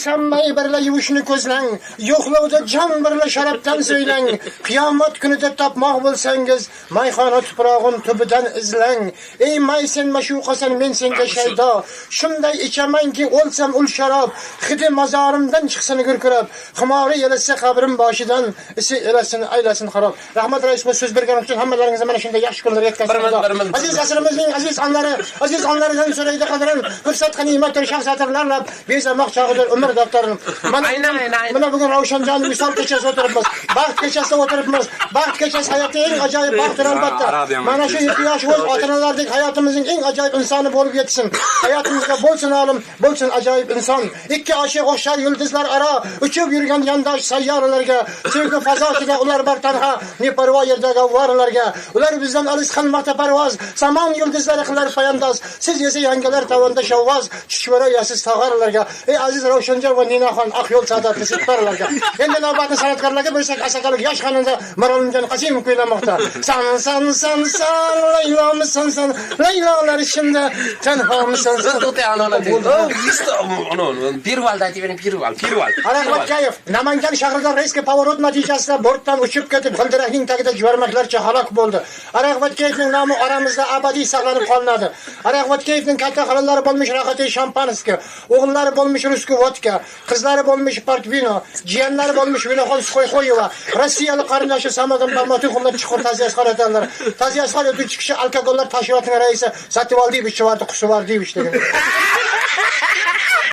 Sanmay birla yuvishni ko'zlang, yo'qlovda jon birla sharafdan so'ylang. Qiyomat kunida topmoq bo'lsangiz, mayxona tuprog'in tubidan izlang. Ey may sen mashuqasan, men senga shaydo. Shunday ichamanki o'lsam ul sharob, hidi mazorimdan chiqsin gurkirab. Ximori yelatsa qabrim boshidan, isi elasin aylasin xarob. Rahmat raisimiz so'z berganim uchun hammalaringizga mana shunday yaxshi kunlar yetkazdim. Aziz asrimizning aziz onlaridan so'raydi qadrin, fursat qanimatdir shaxsatirlarlab, bezamoq chog'idir umr daftarini. Mana bugun Ravshanjon misol kechasi o'tiribmiz. Baxt kechasida o'tiribmiz. Baxt kechasi hayotning eng ajoyib baxtidir albatta. Mana shu 7 yosh o'z ota-onalardek hayotimizning eng ajoyib insoni bo'lib yetsin. Hayotimizga bo'lsin olim, bo'lsin ajoyib inson. Ikki oshiq o'xshar yulduzlar aro uchib yurgan yondosh sayyoralarga, sevgi fazosida ular bartanha, ne parvo yerdagi avvaralarga. Ular bizdan alis qilmoqda parvoz, samon yulduzlari qilar poyandoz. Siz esa yangalar tovonda shovvoz, chuchvara yasiz tog'aralarga. Ey aziz Ravshanjon va Ninaxon aq yo'l saodatli sirtlarga. Endi navbatni san'atkorlarga bo'lsak, asakalik yosh xonanda Marolimjon Qosimov kuylamoqda. San laylomisan san laylolar ishimda tanhomisan san to'tay anona dedi. Pirvalda aytibering, pirval. Araqvatkayev Namangan shahrida reysga pavorot natijasida bortdan uchib ketib, g'ildirakning tagida jvarmaklarcha halok bo'ldi. Araqvatkayevning nomi oramizda abadiy saqlanib qolinadi. Araqvatkayevning katta xalalari bo'lmish Raqatay Shampanskiy, o'g'illari bo'lmish Ruski vodka, qizlari bo'lmish Partvino, jiyanlari bo'lmish Vilaxon Skoyxoyeva, Rossiyalik qarindoshi Samadon Balmatuxovlar chuqur ta'ziyat qiladilar. Ta'ziyat qilib 3 kishi alkogollar tashkilotining raisi Sativoldiyevich Chuvardi Qusuvardiyevich degan.